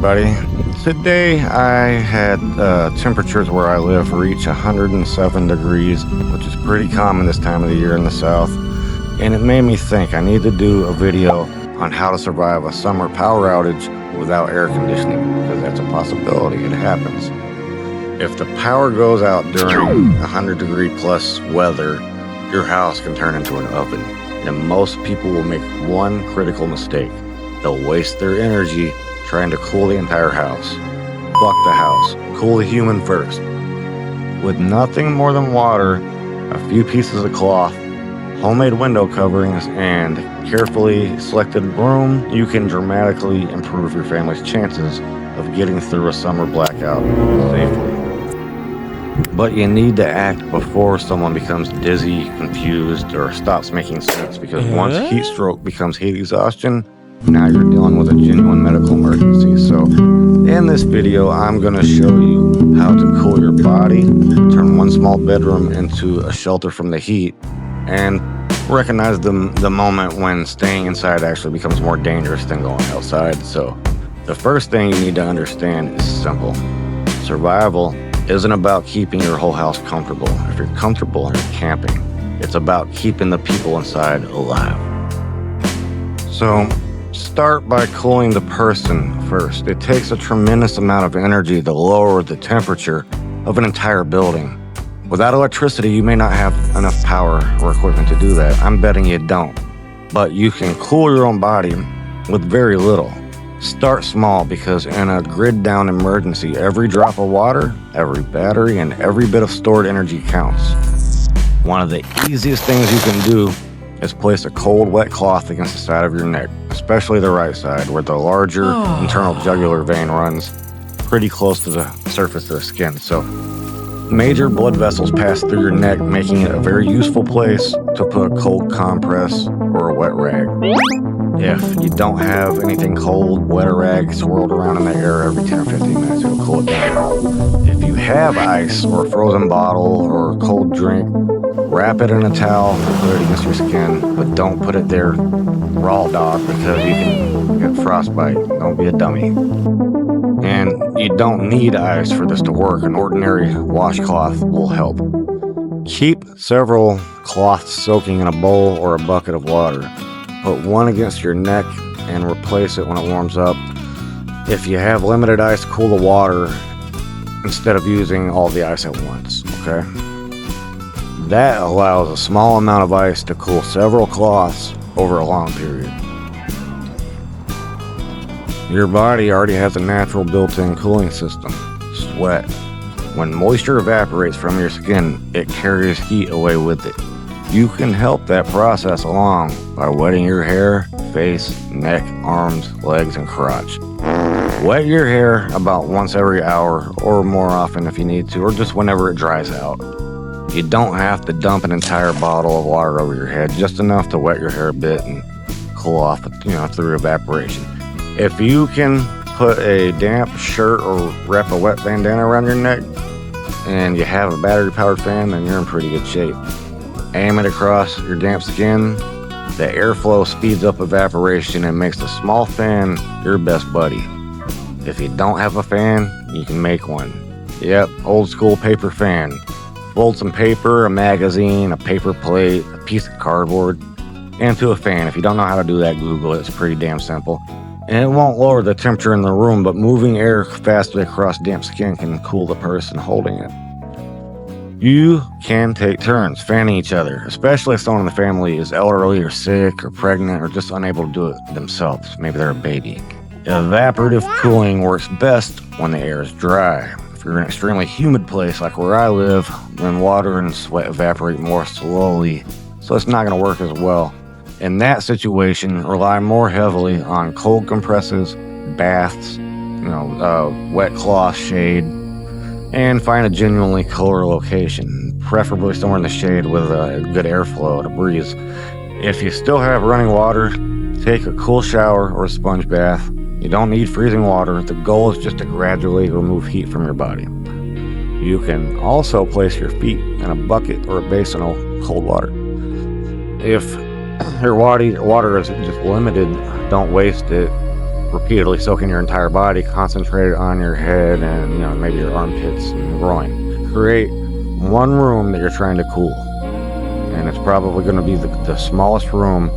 everybody. Today I had temperatures where I live reach 107 degrees, which is pretty common this time of the year in the South. And it made me think I need to do a video on how to survive a summer power outage without air conditioning, because that's a possibility. It happens. If the power goes out during 100 degree plus weather, your house can turn into an oven. And most people will make one critical mistake. They'll waste their energy trying to cool the entire house. Fuck the house. Cool the human first. With nothing more than water, a few pieces of cloth, homemade window coverings, and carefully selected broom, you can dramatically improve your family's chances of getting through a summer blackout safely. But you need to act before someone becomes dizzy, confused, or stops making sense, because once heat stroke becomes heat exhaustion, now you're dealing with a genuine medical emergency. So in this video, I'm going to show you how to cool your body, turn one small bedroom into a shelter from the heat, and recognize the moment when staying inside actually becomes more dangerous than going outside. So the first thing you need to understand is simple. Survival isn't about keeping your whole house comfortable. If you're comfortable and you're camping, it's about keeping the people inside alive. So start by cooling the person first. It takes a tremendous amount of energy to lower the temperature of an entire building. Without electricity, you may not have enough power or equipment to do that. I'm betting you don't. But you can cool your own body with very little. Start small, because in a grid down emergency, every drop of water, every battery, and every bit of stored energy counts. One of the easiest things you can do is place a cold, wet cloth against the side of your neck, especially the right side, where the larger internal jugular vein runs pretty close to the surface of the skin. So major blood vessels pass through your neck, making it a very useful place to put a cold compress or a wet rag. If you don't have anything cold, wet a rag swirled around in the air every 10 or 15 minutes. It'll cool it down. If you have ice or a frozen bottle or a cold drink, wrap it in a towel and put it against your skin, but don't put it there raw dog, because you can get frostbite. Don't be a dummy. And you don't need ice for this to work. An ordinary washcloth will help. Keep several cloths soaking in a bowl or a bucket of water. Put one against your neck and replace it when it warms up. If you have limited ice, cool the water instead of using all the ice at once, okay? That allows a small amount of ice to cool several cloths over a long period. Your body already has a natural built-in cooling system, sweat. When moisture evaporates from your skin, it carries heat away with it. You can help that process along by wetting your hair, face, neck, arms, legs, and crotch. Wet your hair about once every hour or more often if you need to, or just whenever it dries out. You don't have to dump an entire bottle of water over your head, just enough to wet your hair a bit and cool off, through evaporation. If you can put a damp shirt or wrap a wet bandana around your neck and you have a battery-powered fan, then you're in pretty good shape. Aim it across your damp skin. The airflow speeds up evaporation and makes the small fan your best buddy. If you don't have a fan, you can make one. Yep, old school paper fan. Fold some paper, a magazine, a paper plate, a piece of cardboard into a fan. If you don't know how to do that, Google it. It's pretty damn simple. And it won't lower the temperature in the room, but moving air fastly across damp skin can cool the person holding it. You can take turns fanning each other, especially if someone in the family is elderly or sick or pregnant or just unable to do it themselves. Maybe they're a baby. Evaporative cooling works best when the air is dry. If you're in an extremely humid place like where I live, then water and sweat evaporate more slowly, so it's not going to work as well. In that situation, rely more heavily on cold compresses, baths, wet cloth, shade, and find a genuinely cooler location, preferably somewhere in the shade with a good airflow and a breeze. If you still have running water, take a cool shower or a sponge bath. You don't need freezing water. The goal is just to gradually remove heat from your body. You can also place your feet in a bucket or a basin of cold water. If your water is just limited, don't waste it. repeatedly soaking your entire body, concentrated on your head and, maybe your armpits and groin. Create one room that you're trying to cool, and it's probably going to be the smallest room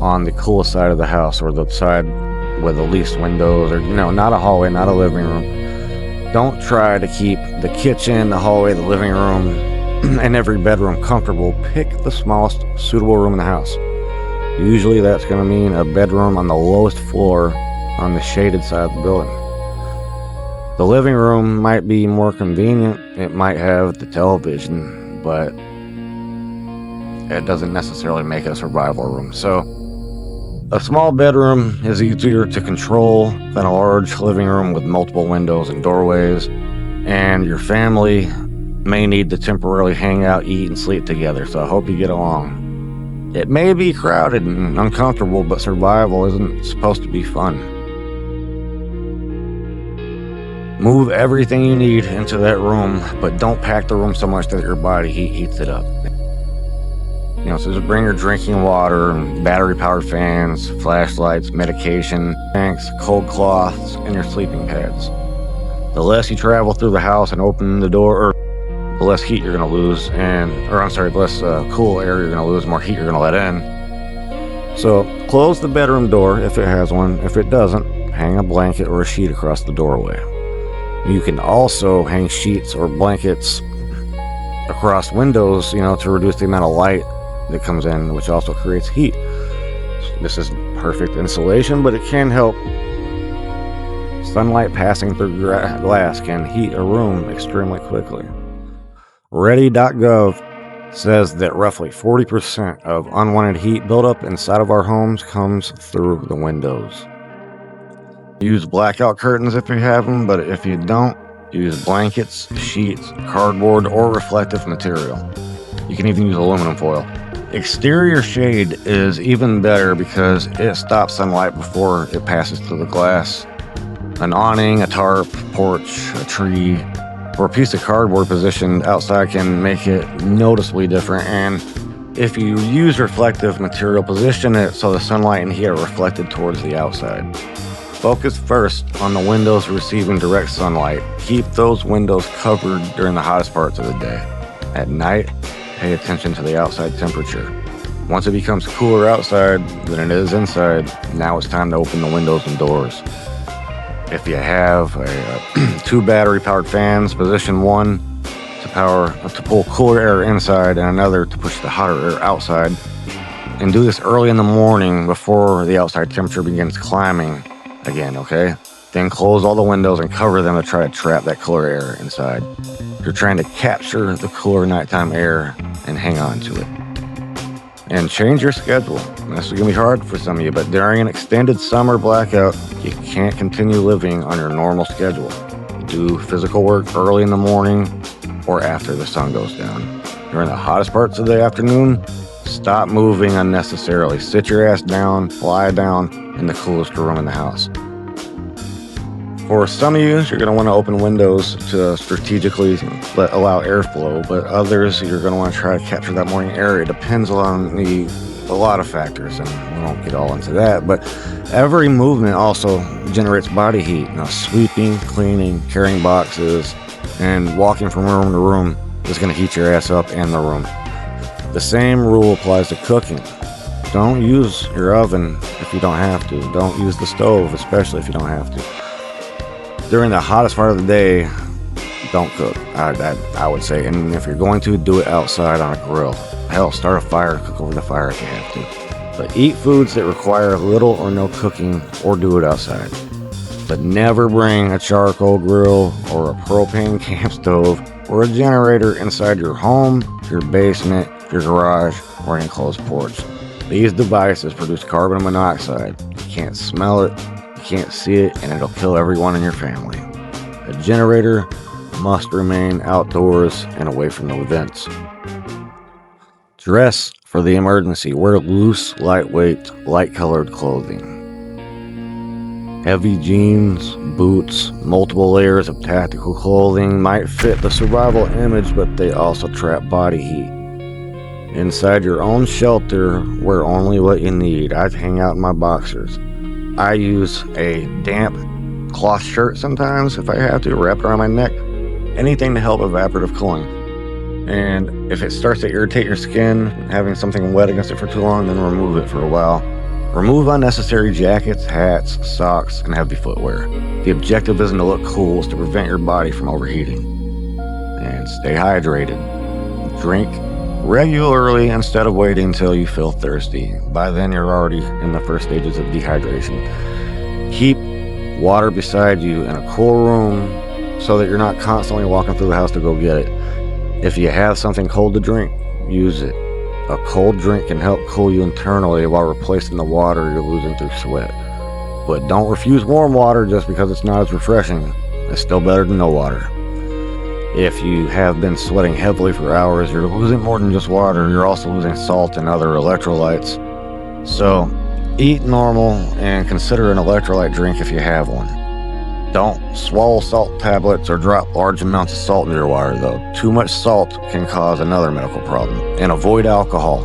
on the coolest side of the house, or the side with the least windows, or not a hallway, not a living room. Don't try to keep the kitchen, the hallway, the living room, and every bedroom comfortable. Pick the smallest suitable room in the house. Usually that's going to mean a bedroom on the lowest floor on the shaded side of the building. The living room might be more convenient. It might have the television, but it doesn't necessarily make it a survival room. So a small bedroom is easier to control than a large living room with multiple windows and doorways, and your family may need to temporarily hang out, eat, and sleep together, so I hope you get along. It may be crowded and uncomfortable, but survival isn't supposed to be fun. Move everything you need into that room, but don't pack the room so much that your body heats it up. So just bring your drinking water, battery-powered fans, flashlights, medication, tanks, cold cloths, and your sleeping pads. The less you travel through the house and open the door, the less heat you're going to lose, the less cool air you're going to lose, more heat you're going to let in. So close the bedroom door if it has one. If it doesn't, hang a blanket or a sheet across the doorway. You can also hang sheets or blankets across windows, to reduce the amount of light that comes in, which also creates heat. This isn't perfect insulation, but it can help. Sunlight passing through glass can heat a room extremely quickly. Ready.gov says that roughly 40% of unwanted heat buildup inside of our homes comes through the windows. Use blackout curtains if you have them, but if you don't, use blankets, sheets, cardboard, or reflective material. You can even use aluminum foil. Exterior shade is even better because it stops sunlight before it passes through the glass. An awning, a tarp, porch, a tree, or a piece of cardboard positioned outside can make it noticeably different. And if you use reflective material, position it so the sunlight and heat are reflected towards the outside. Focus first on the windows receiving direct sunlight. Keep those windows covered during the hottest parts of the day. At night, pay attention to the outside temperature. Once it becomes cooler outside than it is inside, now it's time to open the windows and doors. If you have two battery-powered fans, position one to pull cooler air inside and another to push the hotter air outside. And do this early in the morning before the outside temperature begins climbing again, okay? Then close all the windows and cover them to try to trap that cooler air inside. You're trying to capture the cooler nighttime air and hang on to it. And change your schedule. This is going to be hard for some of you, but during an extended summer blackout, you can't continue living on your normal schedule. Do physical work early in the morning or after the sun goes down. During the hottest parts of the afternoon, stop moving unnecessarily. Sit your ass down, lie down in the coolest room in the house. For some of you, you're going to want to open windows to strategically allow airflow, but others, you're going to want to try to capture that morning air. It depends on a lot of factors, and we won't get all into that, but every movement also generates body heat. Sweeping, cleaning, carrying boxes, and walking from room to room is going to heat your ass up and the room. The same rule applies to cooking. Don't use your oven if you don't have to. Don't use the stove, especially if you don't have to. During the hottest part of the day, don't cook, I would say. And if you're going to, do it outside on a grill. Hell, start a fire, cook over the fire if you have to. But eat foods that require little or no cooking, or do it outside. But never bring a charcoal grill or a propane camp stove or a generator inside your home, your basement, your garage, or an enclosed porch. These devices produce carbon monoxide. You can't smell it, you can't see it, and it'll kill everyone in your family. A generator must remain outdoors and away from the vents. Dress for the emergency. Wear loose, lightweight, light-colored clothing. Heavy jeans, boots, multiple layers of tactical clothing might fit the survival image, but they also trap body heat. Inside your own shelter, wear only what you need. I'd hang out in my boxers. I use a damp cloth shirt sometimes if I have to, wrap it around my neck. Anything to help evaporative cooling. And if it starts to irritate your skin, having something wet against it for too long, then remove it for a while. Remove unnecessary jackets, hats, socks, and heavy footwear. The objective isn't to look cool, it's to prevent your body from overheating. And stay hydrated. Drink regularly instead of waiting until you feel thirsty. By then, you're already in the first stages of dehydration. Keep water beside you in a cool room so that you're not constantly walking through the house to go get it. If you have something cold to drink, use it. A cold drink can help cool you internally while replacing the water you're losing through sweat. But don't refuse warm water just because it's not as refreshing. It's still better than no water. If you have been sweating heavily for hours, you're losing more than just water. You're also losing salt and other electrolytes. So eat normal and consider an electrolyte drink if you have one. Don't swallow salt tablets or drop large amounts of salt into your water, though. Too much salt can cause another medical problem. And avoid alcohol.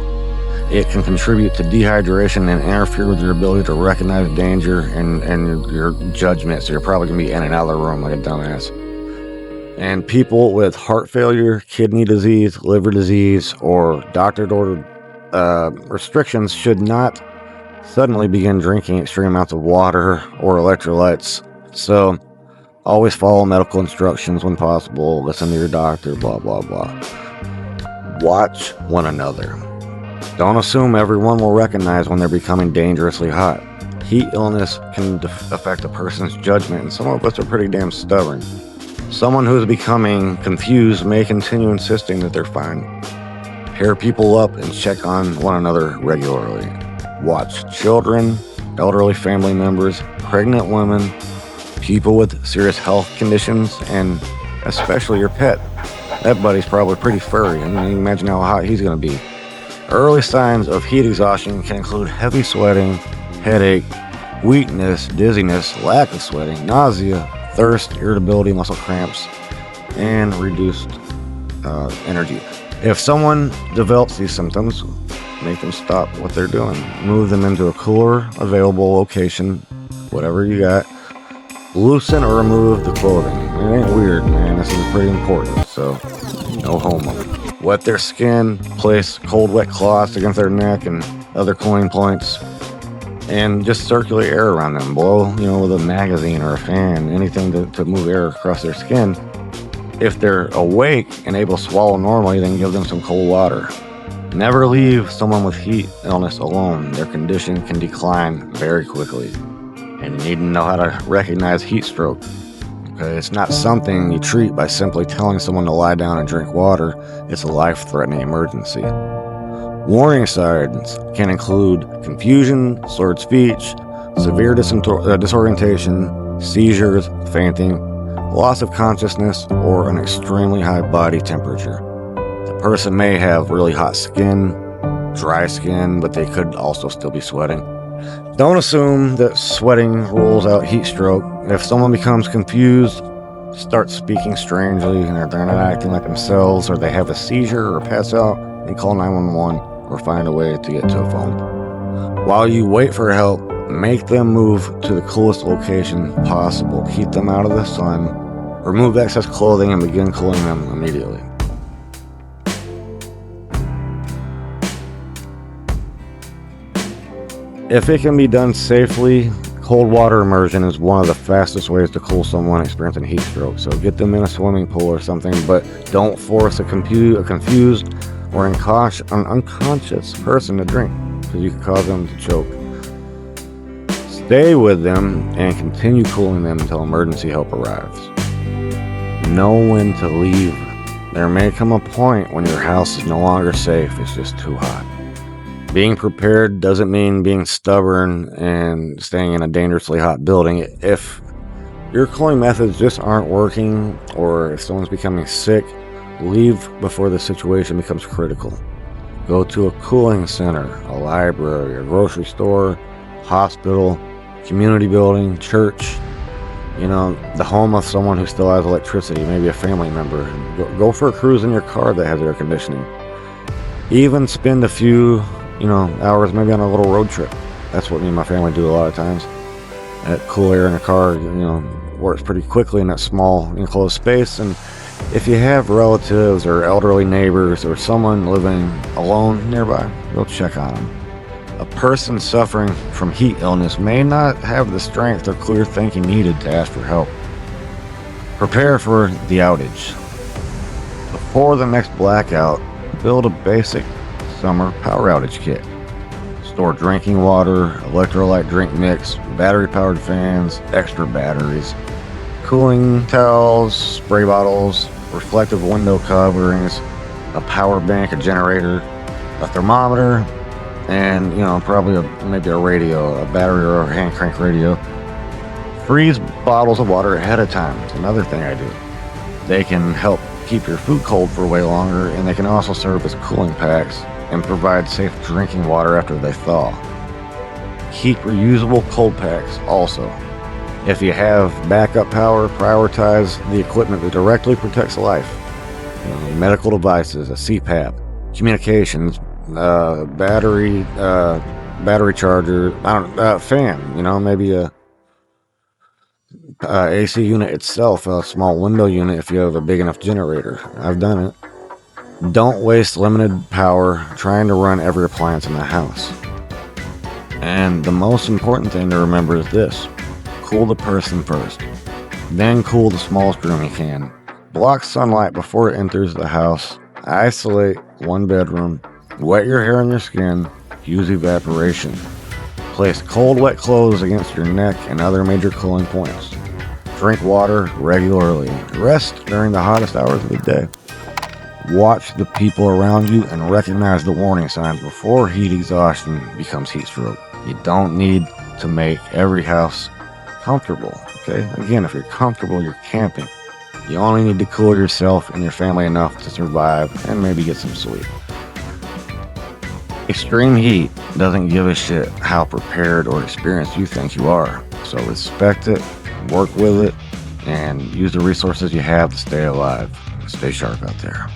It can contribute to dehydration and interfere with your ability to recognize danger and your judgment, so you're probably going to be in and out of the room like a dumbass. And people with heart failure, kidney disease, liver disease, or doctor-ordered restrictions should not suddenly begin drinking extreme amounts of water or electrolytes. So always follow medical instructions when possible. Listen to your doctor, blah, blah, blah. Watch one another. Don't assume everyone will recognize when they're becoming dangerously hot. Heat illness can affect a person's judgment, and some of us are pretty damn stubborn. Someone who is becoming confused may continue insisting that they're fine. Pair people up and check on one another regularly. Watch children, elderly family members, pregnant women, people with serious health conditions, and especially your pet. That buddy's probably pretty furry. I mean, imagine how hot he's going to be. Early signs of heat exhaustion can include heavy sweating, headache, weakness, dizziness, lack of sweating, nausea, thirst, irritability, muscle cramps, and reduced energy. If someone develops these symptoms, make them stop what they're doing. Move them into a cooler, available location, whatever you got. Loosen or remove the clothing. It ain't weird, man. This is pretty important, so no homo. Wet their skin, place cold, wet cloths against their neck and other cooling points, and just circulate air around them. Blow, with a magazine or a fan, anything to move air across their skin. If they're awake and able to swallow normally, then give them some cold water. Never leave someone with heat illness alone. Their condition can decline very quickly. And you need to know how to recognize heat stroke. Okay, it's not something you treat by simply telling someone to lie down and drink water. It's a life-threatening emergency. Warning signs can include confusion, slurred speech, severe disorientation, seizures, fainting, loss of consciousness, or an extremely high body temperature. The person may have really hot skin, dry skin, but they could also still be sweating. Don't assume that sweating rules out heat stroke. If someone becomes confused, starts speaking strangely, and they're not acting like themselves, or they have a seizure or pass out, then call 911 or find a way to get to a phone. While you wait for help, make them move to the coolest location possible. Keep them out of the sun. Remove excess clothing and begin cooling them immediately. If it can be done safely, cold water immersion is one of the fastest ways to cool someone experiencing heat stroke. So get them in a swimming pool or something, but don't force a confused or unconscious person to drink, because you can cause them to choke. Stay with them and continue cooling them until emergency help arrives. Know when to leave. There may come a point when your house is no longer safe, it's just too hot. Being prepared doesn't mean being stubborn and staying in a dangerously hot building. If your cooling methods just aren't working, or if someone's becoming sick, leave before the situation becomes critical. Go to a cooling center, a library, a grocery store, hospital, community building, church, the home of someone who still has electricity, maybe a family member. Go for a cruise in your car that has air conditioning. Even spend a few hours maybe on a little road trip. That's what me and my family do a lot of times. That cool air in a car, works pretty quickly in that small enclosed space. And if you have relatives or elderly neighbors or someone living alone nearby, go check on them. A person suffering from heat illness may not have the strength or clear thinking needed to ask for help. Prepare for the outage. Before the next blackout, build a basic summer power outage kit. Store drinking water, electrolyte drink mix, battery-powered fans, extra batteries, cooling towels, spray bottles, reflective window coverings, a power bank, a generator, a thermometer, and probably maybe a radio, a battery or a hand crank radio. Freeze bottles of water ahead of time. It's another thing I do. They can help keep your food cold for way longer, and they can also serve as cooling packs and provide safe drinking water after they thaw. Keep reusable cold packs also. If you have backup power, prioritize the equipment that directly protects life. Medical devices, a CPAP, communications, battery charger, fan, maybe a AC unit itself, a small window unit if you have a big enough generator. I've done it. Don't waste limited power trying to run every appliance in the house. And the most important thing to remember is this: cool the person first, then cool the smallest room you can. Block sunlight before it enters the house. Isolate one bedroom. Wet your hair and your skin. Use evaporation. Place cold, wet clothes against your neck and other major cooling points. Drink water regularly. Rest during the hottest hours of the day. Watch the people around you and recognize the warning signs before heat exhaustion becomes heat stroke. You don't need to make every house comfortable, okay? Again, if you're comfortable, you're camping. You only need to cool yourself and your family enough to survive and maybe get some sleep. Extreme heat doesn't give a shit how prepared or experienced you think you are. So respect it, work with it, and use the resources you have to stay alive. Stay sharp out there.